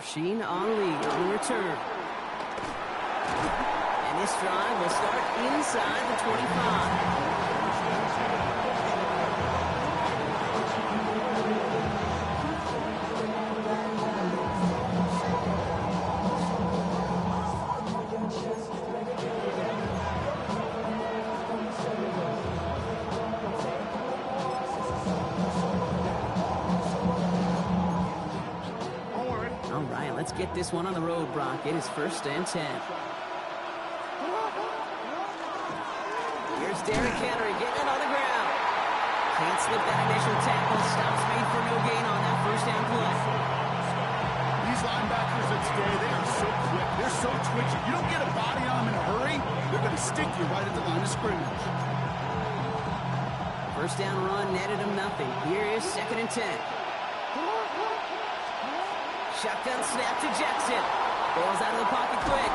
Sheen on the return. And this drive will start inside the 25. Let's get this one on the road, Brock. It is 1st and 10. Here's Derrick Henry getting it on the ground. Can't slip that initial tackle. Stops made for no gain on that 1st down play. These linebackers of today, they are so quick. They're so twitchy. You don't get a body on them in a hurry, they're going to stick you right at the line of scrimmage. 1st down run netted him nothing. Here is 2nd and 10. Shotgun snap to Jackson. Balls out of the pocket quick.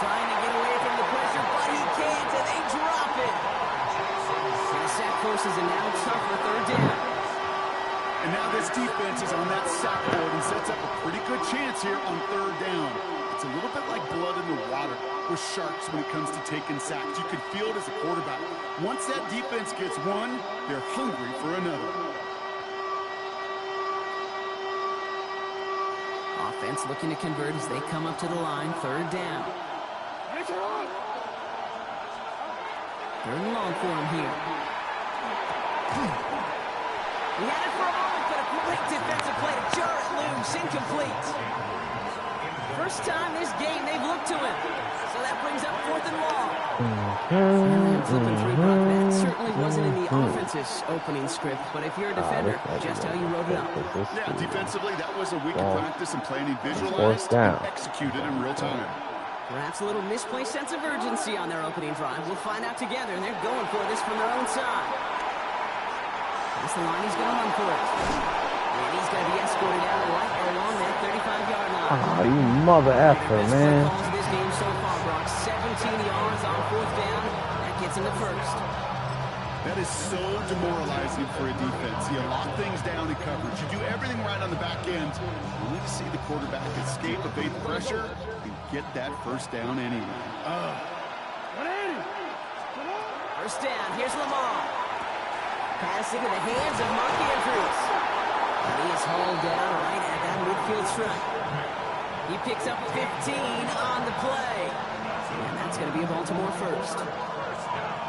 Trying to get away from the pressure, but he can't, and they drop it. And the sack forces a now tougher 3rd down. And now this defense is on that sack board and sets up a pretty good chance here on 3rd down. It's a little bit like blood in the water with sharks when it comes to taking sacks. You can feel it as a quarterback. Once that defense gets one, they're hungry for another. Offense looking to convert as they come up to the line. 3rd down. 3rd and long for him here. He had it for a moment, but a great defensive play to jar it loose. Incomplete. First time this game they've looked to him. So that brings up 4th and long. Flipping through, Brock, that certainly wasn't in the offense's opening script, but if you're a defender, just how you wrote it up. Yeah, defensively, that was a week of practice and planning visualized and executed in real time. Perhaps a little misplaced sense of urgency on their opening drive. We'll find out together, and they're going for this from their own side. That's the line. He's going to run for it. And he's going to be escorted out right along that 35-yard line. Ah, you mother effer, man. This game so far, Brock. 17 yards on 4th down. That gets him to 1st. That is so demoralizing for a defense. You lock things down in coverage. You do everything right on the back end. Only to see the quarterback escape, evade the pressure, and get that 1st down anyway. 1st down. Here's Lamar. Pass into the hands of Mark Andrews. And he is hauled down right at that midfield stripe. He picks up 15 on the play. And that's going to be a Baltimore 1st.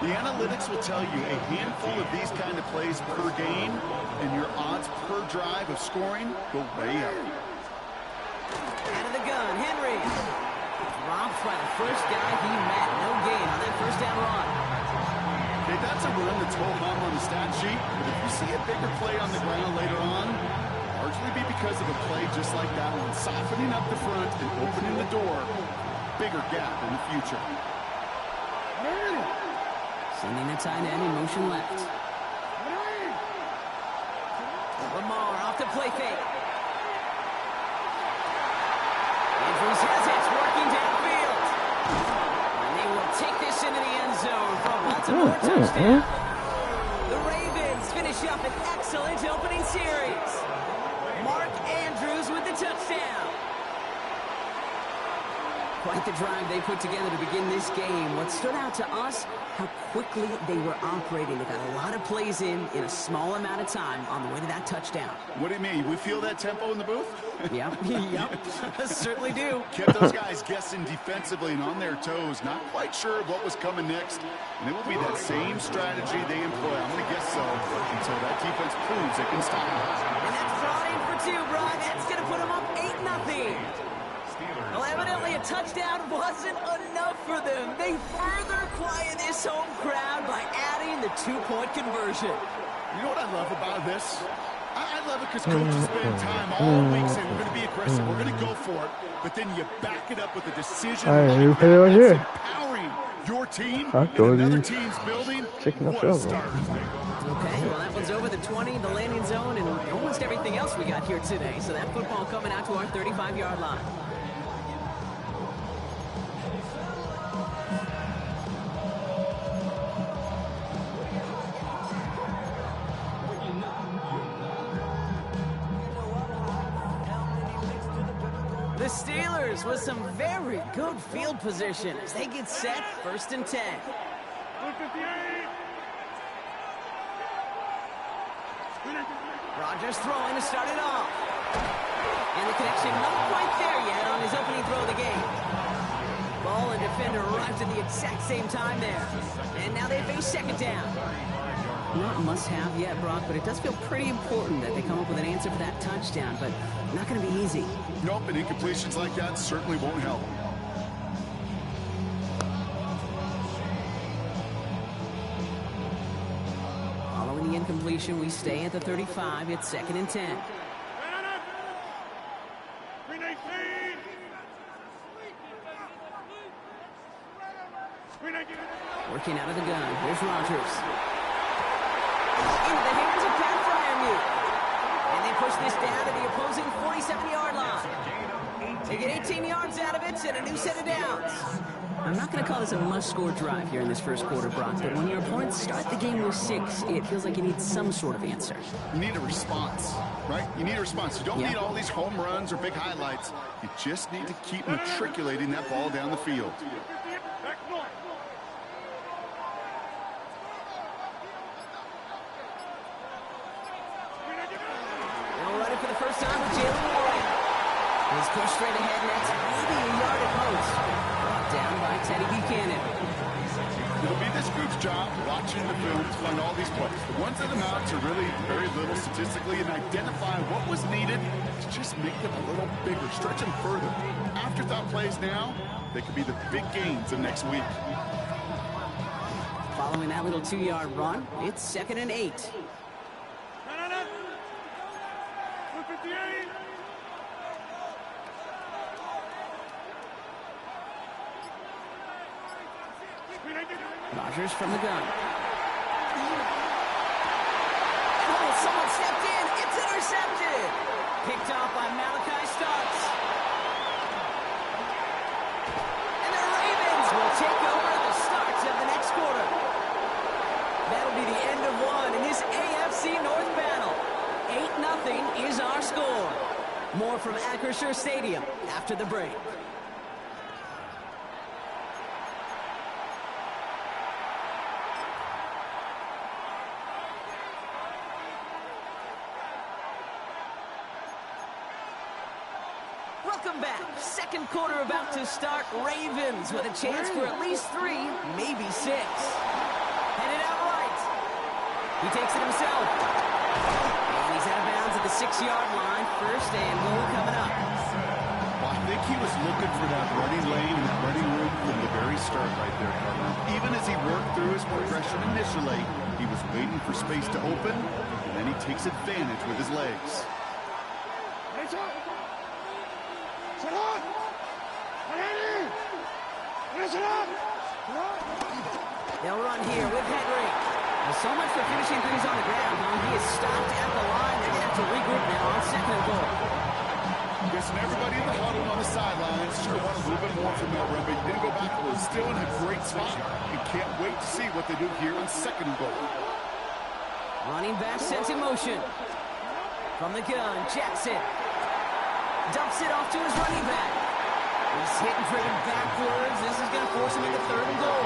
The analytics will tell you a handful of these kind of plays per game, and your odds per drive of scoring go way up. Out of the gun, Henry. Dropped by the first guy he met. No gain on that 1st down run. Okay, that's a run that's ho-hum on the stat sheet, but if you see a bigger play on the ground later on, largely be because of a play just like that one, softening up the front and opening the door, bigger gap in the future. Sending the tight end in motion left. Lamar off the play fake. Andrews has it, working downfield. And they will take this into the end zone for a Baltimore touchdown. The Ravens finish up an excellent opening series. Mark Andrews with the touchdown. Quite the drive they put together to begin this game. What stood out to us, how quickly they were operating. They got a lot of plays in a small amount of time on the way to that touchdown. What do you mean? We feel that tempo in the booth? Yep, certainly do. Kept those guys guessing defensively and on their toes, not quite sure of what was coming next. And it will be that same strategy they employ. I'm going to guess so until that defense proves it can stop them. And that's brought in for 2, Brock. That's going to put them up 8-0. Well, evidently a touchdown wasn't enough for them. They further quiet this home crowd by adding the 2-point conversion. You know what I love about this? I love it because coaches spend time all week saying we're going to be aggressive, we're going to go for it, but then you back it up with a decision like that that's empowering your team in another team's building. What a start. Okay, well, that one's over the 20, the landing zone, and almost everything else we got here today. So that football coming out to our 35-yard line. The Steelers with some very good field position as they get set 1st and 10. Rodgers throwing to start it off. And the connection not quite there yet on his opening throw of the game. Ball and defender arrived at the exact same time there. And now they face 2nd down. Not must-have yet, Brock, but it does feel pretty important that they come up with an answer for that touchdown, but not going to be easy. Nope, and incompletions like that certainly won't help. Following the incompletion, we stay at the 35. It's 2nd and 10. Working out of the gun. Here's Rodgers. Into the hands of Pat Fryermuth. And they push this down to the opposing 47-yard line. They get 18 yards out of it and a new set of downs. I'm not going to call this a must-score drive here in this first quarter, Brock, but when your opponents start the game with 6, it feels like you need some sort of answer. You need a response, right? You need a response. You don't need all these home runs or big highlights. You just need to keep matriculating that ball down the field. For the first time with Jalen Warren. He's pushed straight ahead next, maybe a yard at most. Brought down by Teddy Buchanan. It'll be this group's job watching the film to find all these plays. The ones that amount to really very little statistically and identify what was needed to just make them a little bigger, stretch them further. Afterthought plays now, they could be the big gains of next week. Following that little 2-yard run, it's 2nd and 8. Rodgers from the gun. Oh, someone stepped in. It's intercepted. Picked off by Malachi Starks. And the Ravens will take over the start of the next quarter. That'll be the end of one in this AFC North battle. 8-0 is our score. More from Acrisure Stadium after the break. Welcome back. Second quarter about to start. Ravens with a chance for at least 3, maybe 6. Headed out right. He takes it himself. And he's out of bounds at the 6-yard line. 1st and goal coming up. Well, I think he was looking for that running lane and that running room from the very start right there, partner. Even as he worked through his progression initially, he was waiting for space to open, and then he takes advantage with his legs. They'll run here with Henry. Well, so much for finishing things on the ground, huh? He is stopped at the line. They're going to have to regroup now on 2nd and goal. Guessing everybody in the huddle on the sidelines sure want a little bit more from that run, but he didn't go backwards. Still in a great spot. You can't wait to see what they do here on 2nd and goal. Running back sent in motion. From the gun, Jackson. Dumps it off to his running back. He's hit and driven backwards. This is going to force him into 3rd and goal.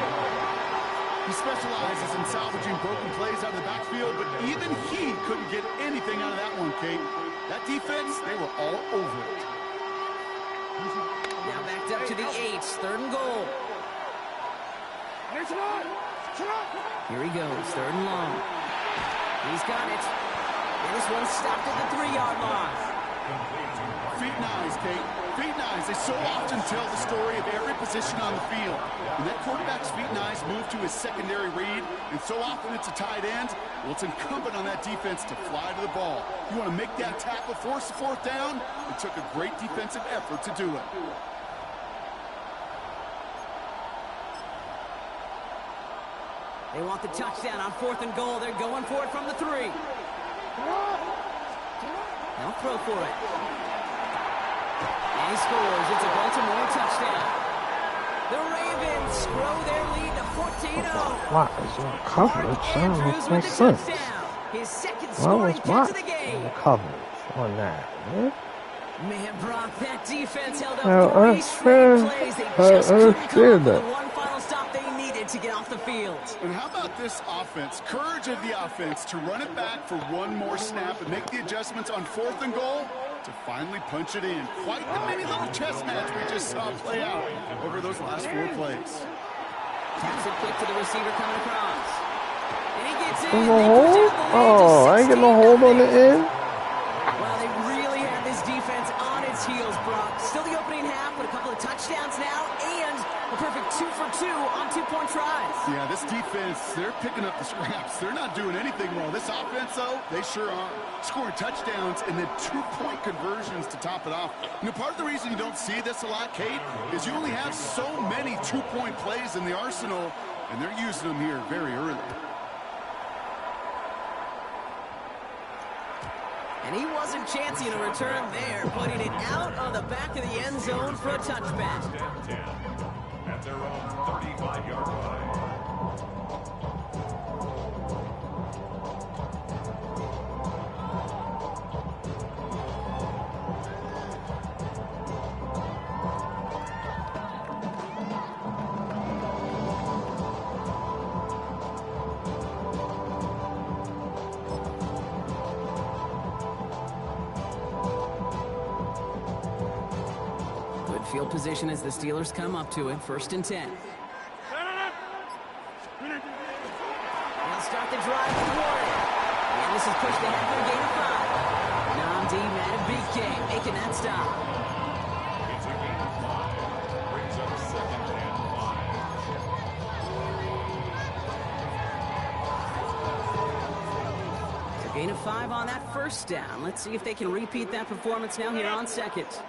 He specializes in salvaging broken plays out of the backfield, but even he couldn't get anything out of that one, Kate. That defense, they were all over it. Now backed up to the 8, 3rd and goal. Here he goes, 3rd and long. He's got it. And this one's stopped at the 3-yard line. Feet and eyes, Kate. Feet and eyes. They so often tell the story of every position on the field. When that quarterback's feet and eyes move to his secondary read, and so often it's a tight end, well, it's incumbent on that defense to fly to the ball. You want to make that tackle, force the 4th down? It took a great defensive effort to do it. They want the touchdown on 4th and goal. They're going for it from the 3. They'll throw for it. And he scores. It's a Baltimore touchdown. The Ravens grow their lead to 14-0. Why is your coverage? That makes no sense. His second Why scoring was catch of the game. the coverage on that, man? Man, Brock, that defense held Now, up 3 straight plays. They just couldn't come up with the one final stop they needed to get off the field. And how about this offense? Courage of the offense to run it back for one more snap and make the adjustments on 4th and goal to finally punch it in. Quite the mini little chess match we just saw play out over those last 4 plays. Taps it quick to the receiver coming across. And he gets in. There's a hold? Oh, I ain't getting no hold on the end. Well, they really had this defense on its heels, Brock. Still the opening half, but a couple of touchdowns now, and a perfect 2 for 2 on 2-point tries. Yeah, this defense, they're picking up the scraps. They're not doing anything wrong. This offense, though, they sure are. Scoring touchdowns and then 2-point conversions to top it off. You know, part of the reason you don't see this a lot, Kate, is you only have so many 2-point plays in the arsenal, and they're using them here very early. And he wasn't chancing a return there, putting it out on the back of the end zone for a touchback. At their own 35-yard line. Field position as the Steelers come up to it. 1st and 10. They'll start the drive with Warren. And this is pushed ahead for a gain of 5. Namdi Matabike making that stop. It's a gain of 5. Brings up 2nd and 5. So gain of 5 on that 1st down. Let's see if they can repeat that performance now here on 2nd.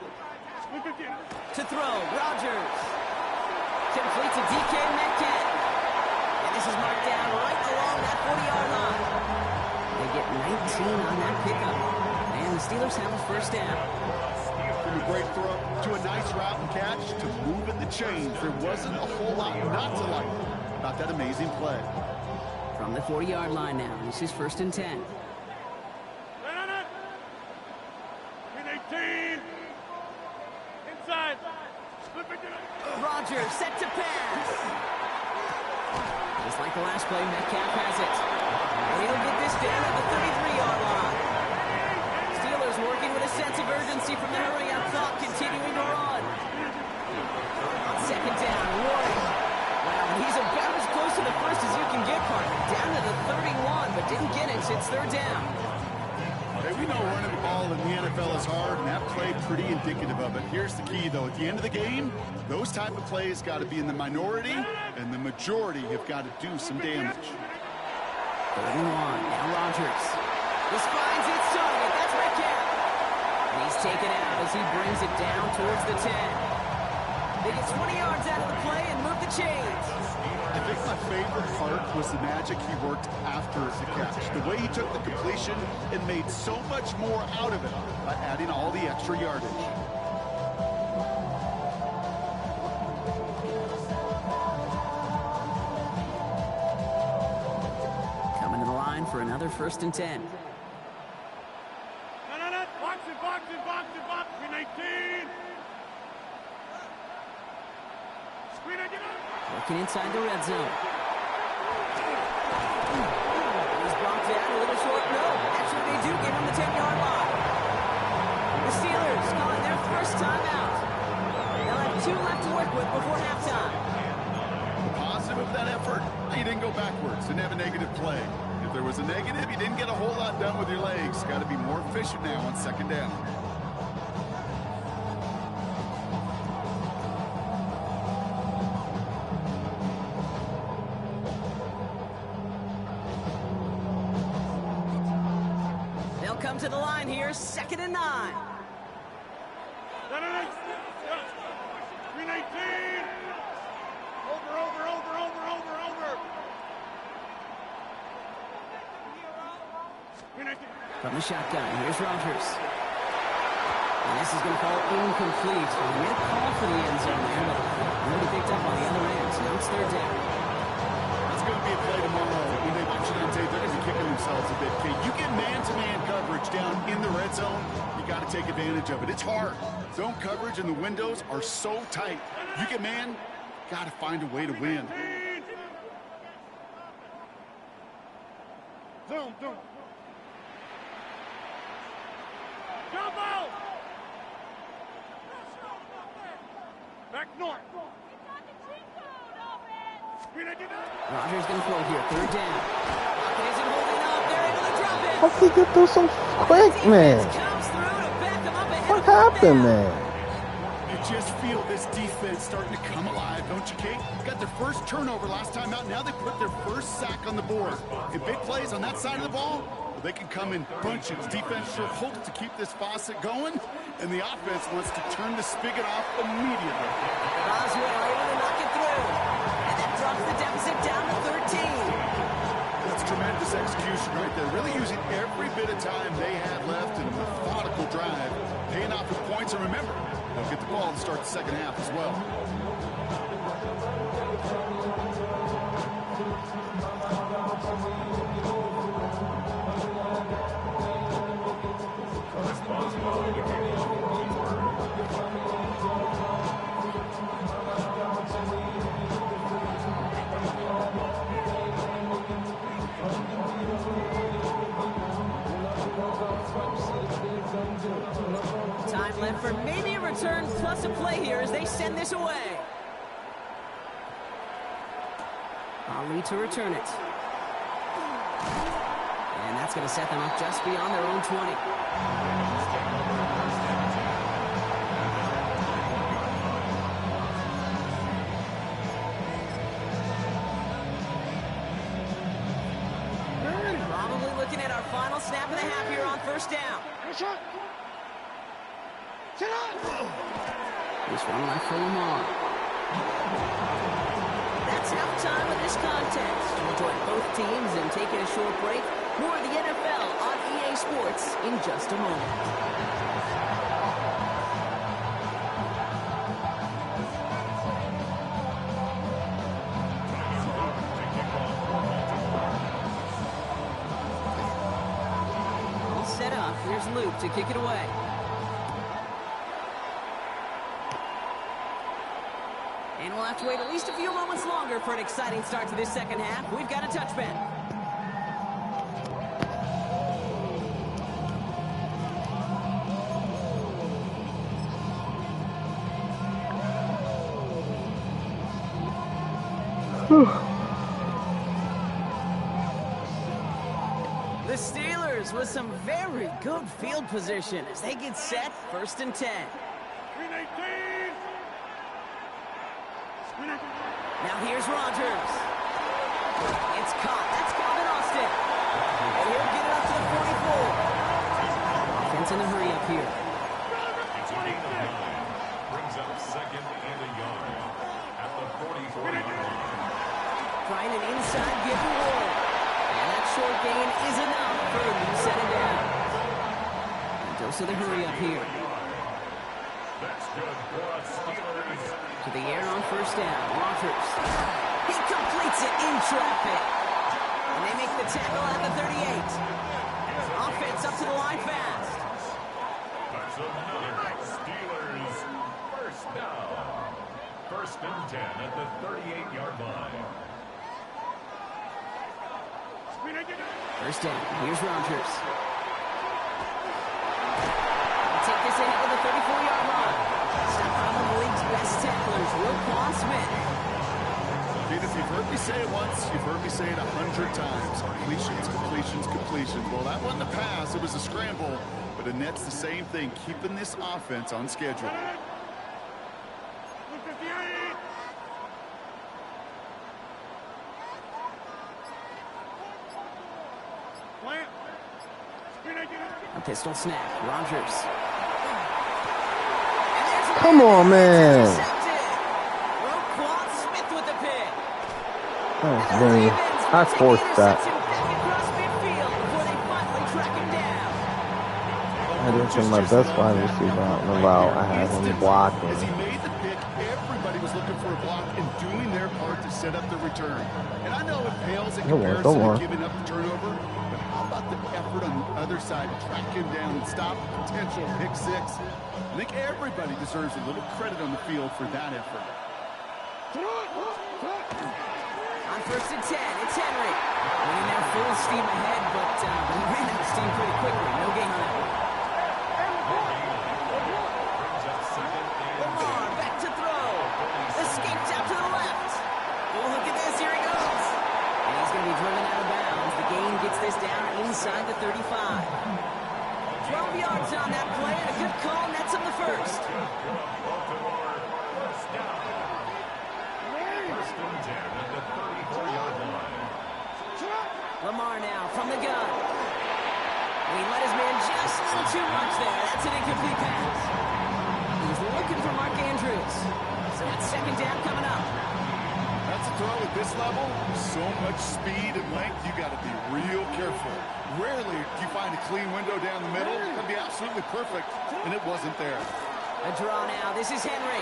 To throw, Rodgers. Complete to DK Metcalf. And this is marked down right along that 40-yard line. They get 19 on that pickup. And the Steelers have a 1st down. From a great throw to a nice route and catch to moving the chains. There wasn't a whole lot not to like about that amazing play. From the 40-yard line now, this is 1st and 10. Rodgers set to pass. Just like the last play, Metcalf has it. And he'll get this down at the 33-yard line. Steelers working with a sense of urgency from the hurry-up clock, continuing to run. On 2nd down, Warren. Wow, he's about as close to the 1st as you can get, partner. Down to the 31, but didn't get it. It's 3rd down. Hey, we know running the ball in the NFL is hard, and that play pretty indicative of it. Here's the key, though. At the end of the game, those type of plays got to be in the minority, and the majority have got to do some damage. 3rd and 1. Now Rodgers. This finds its target. That's Metcalf. And he's taken out as he brings it down towards the 10. They get 20 yards out of the play and move the chains. I think my favorite part was the magic he worked after the catch. The way he took the completion and made so much more out of it by adding all the extra yardage. Coming to the line for another 1st and 10. Box it, 19. Working inside the red zone. He's brought down a little short. No, actually they do give him the 10-yard line. The Steelers calling their 1st time out. They'll have 2 left to work with before halftime. The positive of that effort, you didn't go backwards, didn't have a negative play. If there was a negative, you didn't get a whole lot done with your legs. Got to be more efficient now on 2nd down. Come to the line here, 2nd and 9. 319. Over. From the shotgun, here's Rodgers. And this is going to fall incomplete. He made a call for the end zone there, but nobody picked up on the other end. So now it's 3rd down. That's going to be a play tomorrow. When they watch it on tape, they're going to be kicking themselves ourselves a bit, Kate. You get man-to-man coverage down in the red zone, you got to take advantage of it. It's hard. Zone coverage and the windows are so tight. You get man, got to find a way to win. Zoom. Jump out! Back north. Rodgers going to throw here. Third down. Pocket isn't holding up. They're able to drop it. How did he get through so quick, man? Comes through to back him up ahead. What happened, man? You just feel this defense starting to come alive, don't you, Kate? Got their first turnover last time out. Now they put their first sack on the board. And big plays on that side of the ball, well, they can come in bunches. Defense sure hopes to keep this faucet going, and the offense wants to turn the spigot off immediately. Boswell able to knock it through. And that drops the deficit down to 13. That's tremendous execution right there. Really using every bit of time they had left in a methodical drive, paying off with points. And remember, they'll get the ball and start the second half as well. Time left for maybe a return plus a play here as they send this away. Ali to return it. And that's going to set them up just beyond their own 20. Probably looking at our final snap of the half here on first down. He's run right for Lamar. That's halftime of this contest. We'll join both teams and take a short break. More of the NFL on EA Sports in just a moment. All set up. Here's Luke to kick it away. And we'll have to wait at least a few moments longer for an exciting start to this second half. We've got a touchback. The Steelers with some very good field position as they get set, 1st and 10. Now here's Rodgers. It's caught. That's Calvin Austin. And he'll get it up to the 44. Offense in a hurry up here. It's a gain of 9. Brings up 2nd and a yard at the 44-yard line. Trying an inside give and roll. And that short gain is enough for him to set it down. And dose of the hurry up here. That's good for us Steelers. To the air on first down. Rodgers. He completes it in traffic. And they make the tackle at the 38. Offense up to the line fast. That's another Steelers first down. 1st and 10 at the 38-yard line. First down. Here's Rodgers. They'll take this ahead of the 34-yard line. Stop one of the league's best tacklers, Roquan Smith. If you've heard me say it once, you've heard me say it 100 times. Completions. Well, that wasn't a pass. It was a scramble. But Annette's the same thing, keeping this offense on schedule. A pistol snap. Rodgers. Come on, man. Roquan Smith with the pick. That's me. I forced that. I didn't think my best wide receiver out in the route. I had him blocking. As he made the pick, everybody was looking for a block and doing their part to set up the return. And I know it pales in comparison to giving up the turnover, but how other side to track him down and stop a potential pick six. I think everybody deserves a little credit on the field for that effort. On 1st and 10, it's Henry. Running there full steam ahead, but he ran out of steam pretty quickly. No gain on that one. Lamar back to throw. Escapes out to the left. Oh, look at this. Here he goes. And he's going to be driven out of bounds. The gain gets this down inside the 35. 12 yards on that play, and a good call nets him the first. Lamar now from the gun. He let his man just a little too much there. That's an incomplete pass. He's looking for Mark Andrews. So it's 2nd down coming up. That's a throw at this level. So much speed and length, you got to be real careful. Rarely do you find a clean window down the middle. It could be absolutely perfect, and it wasn't there. A draw now. This is Henry.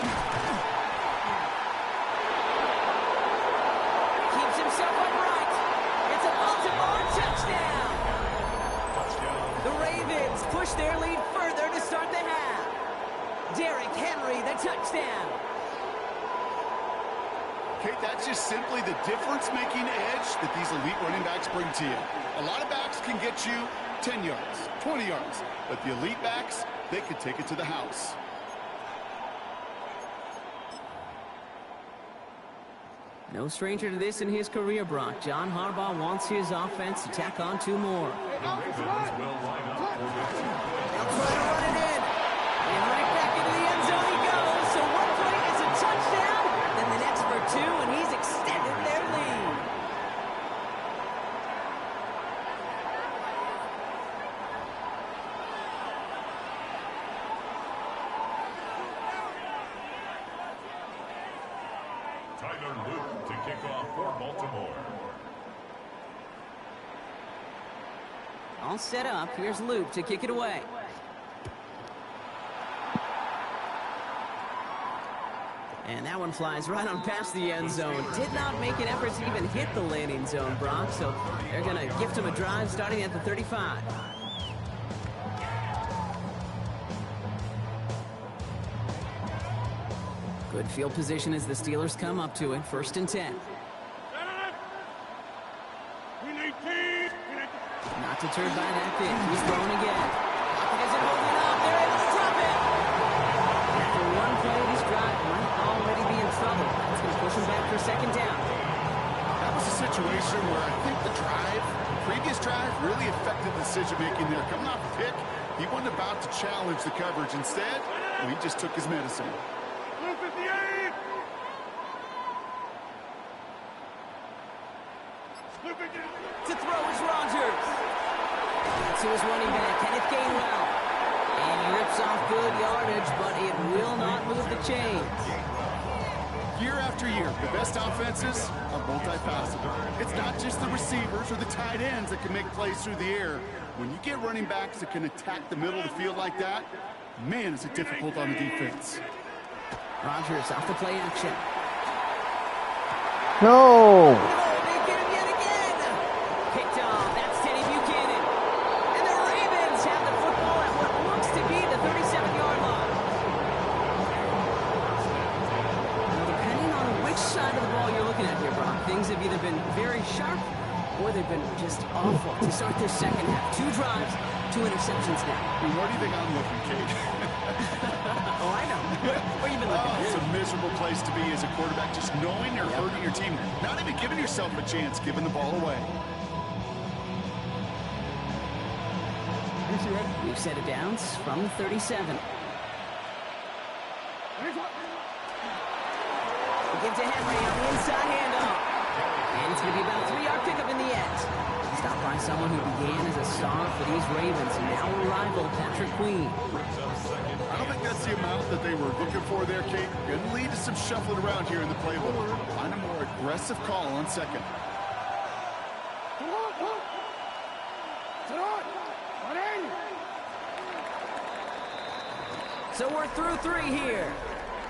Keeps himself upright. It's a Baltimore touchdown. The Ravens push their lead further to start the half. Derrick Henry, the touchdown. Okay, that's just simply the difference-making edge that these elite running backs bring to you. A lot of backs can get you 10 yards, 20 yards, but the elite backs, they could take it to the house. No stranger to this in his career, Brock. John Harbaugh wants his offense to tack on 2 more. They'll try to run it in. And right back into the end zone he goes. So one play is a touchdown, then the next for 2, and he's extended their lead. Tyler Luke to kick off for Baltimore. All set up. Here's Luke to kick it away. And that one flies right on past the end zone. Did not make an effort to even hit the landing zone, Brock. So they're going to gift him a drive starting at the 35. Good field position as the Steelers come up to it. 1st and 10. Not deterred by that pick. He's throwing again. Pocket isn't holding up. They're able to drop it. After one play, this drive might already be in trouble. That's going to push him back for 2nd down. That was a situation where I think the previous drive, really affected decision-making there. Coming off a pick, he wasn't about to challenge the coverage. Instead, he just took his medicine. To throw is Rodgers. To his running back, Kenneth Gainwell. And he rips off good yardage, but it will not move the chains. Year after year, the best offenses are multifaceted. It's not just the receivers or the tight ends that can make plays through the air. When you get running backs that can attack the middle of the field like that, man, is it difficult on the defense. Rodgers off the play action. No! They get him yet again. Picked off. That's Teddy Buchanan. And the Ravens have the football at what looks to be the 37-yard line. Now, depending on which side of the ball you're looking at here, Brock, things have either been very sharp or they've been just awful to start this second half. 2 drives, 2 interceptions now. Where do you think I'm looking, Kate? Oh, I know. Where you been looking? It's a miserable place to be as a quarterback, just knowing you're hurting your team, not even giving yourself a chance, giving the ball away. We've set it down from the 37. We give to Henry on the inside handoff. And it's going to be about a 3-yard pickup in the end. Stopped by someone who began as a star for these Ravens and now a rival, Patrick Queen. I don't think that's the amount that they were looking for there, Kate. Going to lead to some shuffling around here in the playbook. Find a more aggressive call on second. So we're through 3 here.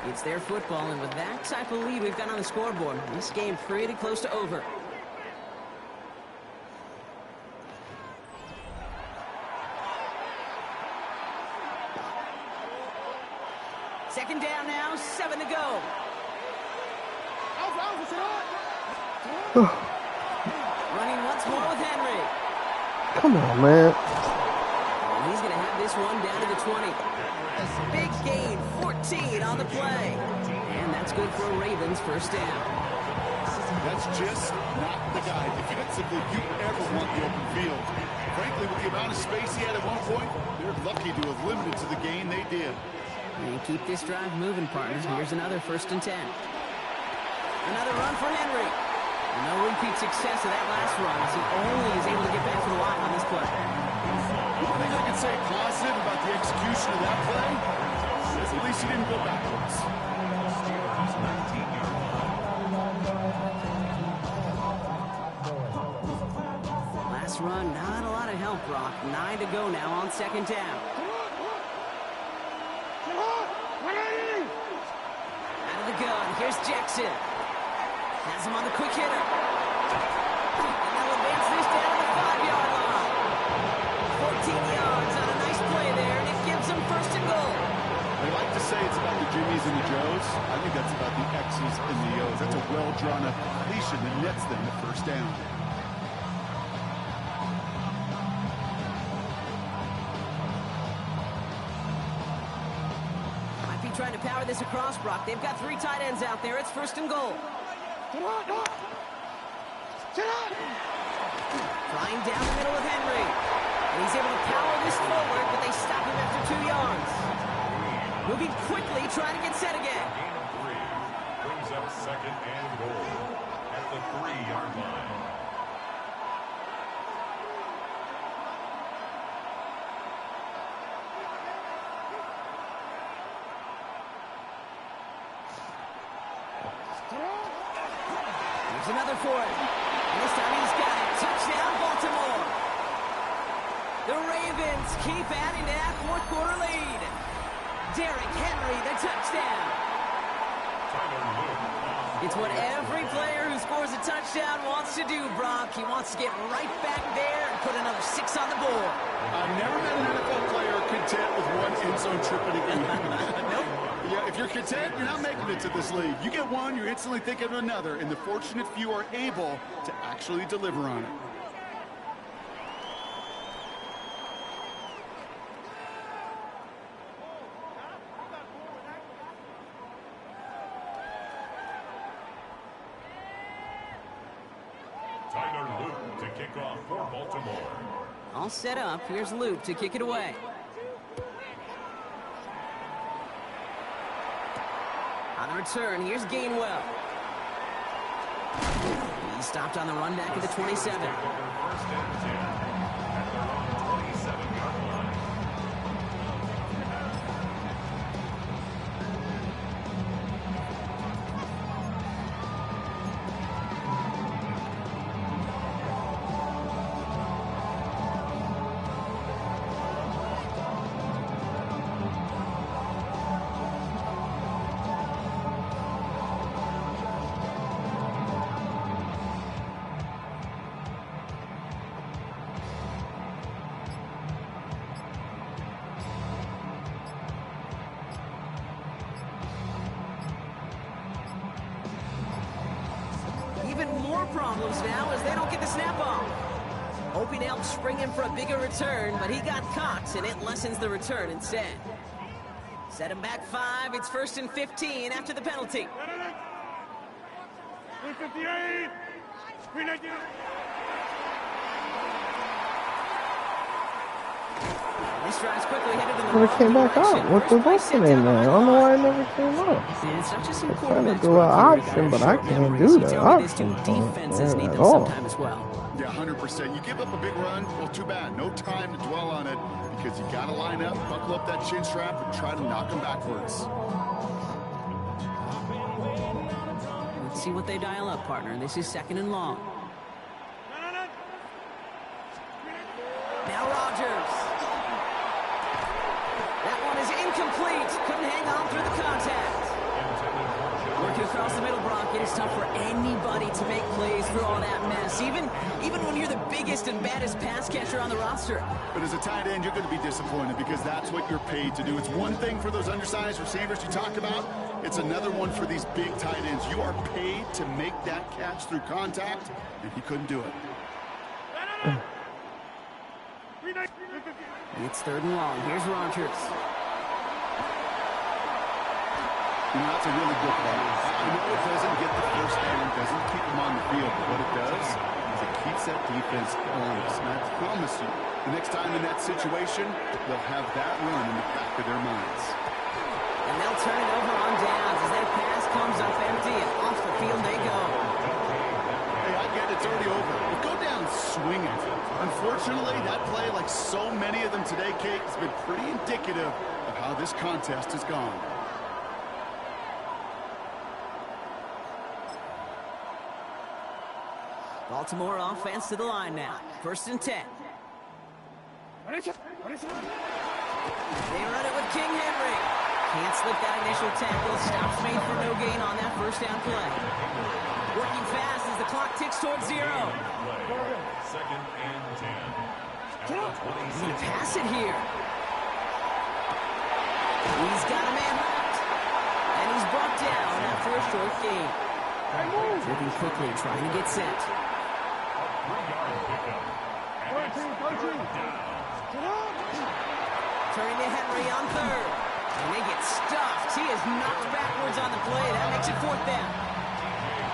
It's their football, and with that type of lead we've got on the scoreboard, this game pretty close to over. Second down now, 7 to go. Running once more with Henry. Come on, man. And he's going to have this one down to the 20. Big gain, 14 on the play. And that's good for a Ravens first down. That's just not the guy defensively you ever want the open field. Frankly, with the amount of space he had at one point, they're lucky to have limited to the gain they did. And keep this drive moving, partners. Here's another 1st and 10. Another run for Henry. No repeat success of that last run as he only is able to get back to the line on this play. One thing I can say positive about the execution of that play is at least he didn't go backwards. Last run, not a lot of help, Brock. 9 to go now on 2nd down. Out of the gun, here's Jackson. Has him on the quick hitter. And they'll advance this down to the 5-yard line. 14 yards on a nice play there, and it gives them 1st and goal. They like to say it's about the Jimmies and the Joes. I think that's about the X's and the O's. That's a well-drawn-up completion that nets them at 1st down. Might be trying to power this across, Brock. They've got 3 tight ends out there. It's 1st and goal. Flying down the middle with Henry. And he's able to power this forward, but they stop him after 2 yards. Moving quickly, trying to get set again. Gain of 3. Brings up 2nd and goal at the 3-yard line. Here's another for it. And this time he's got it. Touchdown, Baltimore. The Ravens keep adding to that 4th quarter lead. Derrick Henry, the touchdown. It's what every player who scores a touchdown wants to do, Brock. He wants to get right back there and put another 6 on the board. I've never met an NFL player content with one end zone trip in a game. Nope. Yeah, if you're content, you're not making it to this league. You get one, you're instantly thinking of another, and the fortunate few are able to actually deliver on it. Tyler Luke to kick off for Baltimore. All set up. Here's Luke to kick it away. On the return, here's Gainwell. He stopped on the run back at the 27. 1st and 10 at their own 27-yard line. Problems now as they don't get the snap off. Hoping to help spring him for a bigger return, but he got caught, and it lessens the return instead. Set him back 5. It's 1st and 15 after the penalty. 358. 319. This drive's quickly headed to the Never came back out with the Wilson in there. I don't know why it never came up. It's not just some I'm trying to quarterbacks do an option, but I can't do the option defenses need at them all. sometime as well. Yeah, 100%. You give up a big run, well, too bad. No time to dwell on it because you got to line up, buckle up that chin strap, and try to knock them backwards. Let's see what they dial up, partner. This is 2nd and long. Now Rodgers. That one is incomplete. Couldn't hang on through the contact. Working across the middle, Brock. It is tough for anybody to make plays through all that mess, even when you're the biggest and baddest pass catcher on the roster. But as a tight end, you're going to be disappointed because that's what you're paid to do. It's one thing for those undersized receivers you talk about. It's another one for these big tight ends. You are paid to make that catch through contact, and he couldn't do it. It's 3rd and long. Here's Rodgers. You know, that's a really good play. I know it doesn't get the first down, doesn't keep them on the field, but what it does is it keeps that defense honest. And I promise you, the next time in that situation, they'll have that run in the back of their minds. And they'll turn it over on downs as that pass comes up empty and off the field they go. Hey, I get it, it's already over. But go down swinging. Unfortunately, that play, like so many of them today, Kate, has been pretty indicative of how this contest has gone. Baltimore offense to the line now. 1st and 10. They run it with King Henry. Can't slip that initial tackle. Stops made for no gain on that 1st down play. Working fast as the clock ticks towards 0. 2nd and 10. He's going to pass it here. He's got a man hooked. And he's brought down after a short gain. Moving quickly, trying to get set. Turning to Henry on 3rd. And they get stuffed. He is knocked backwards on the play. That makes it 4th down.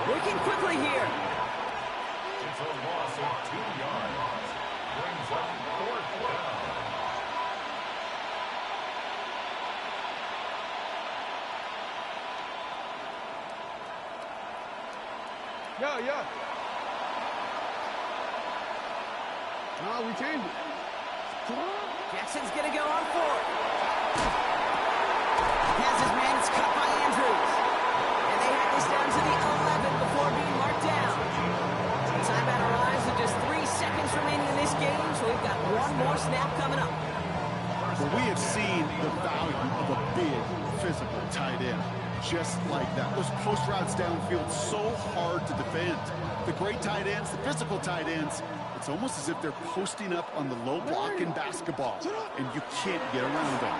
Working quickly here. It's a loss of 2 yards. Brings up 4th down. Yeah. No, we changed it. Jackson's going to go on 4th. Has his man. It's cut by Andrews. And they had this down to the 11 before being marked down. Timeout arrives with just 3 seconds remaining in this game, so we've got one more snap coming up. Well, we have seen the value of a big, physical tight end. Just like that. Those post routes downfield, so hard to defend. The great tight ends, the physical tight ends, it's almost as if they're posting up on the low block in basketball, and you can't get around them.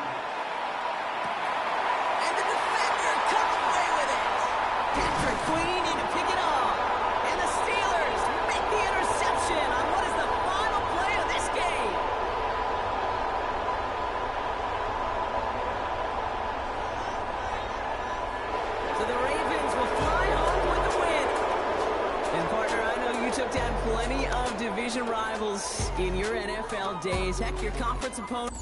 And the defender comes away with it. Patrick Queen in to pick it off. And the Steelers make the interception on what is the final play of this game. So the Ravens will fly home with the win. And partner, I know you took down plenty of division rivals in your NFL days. Heck, your conference opponent.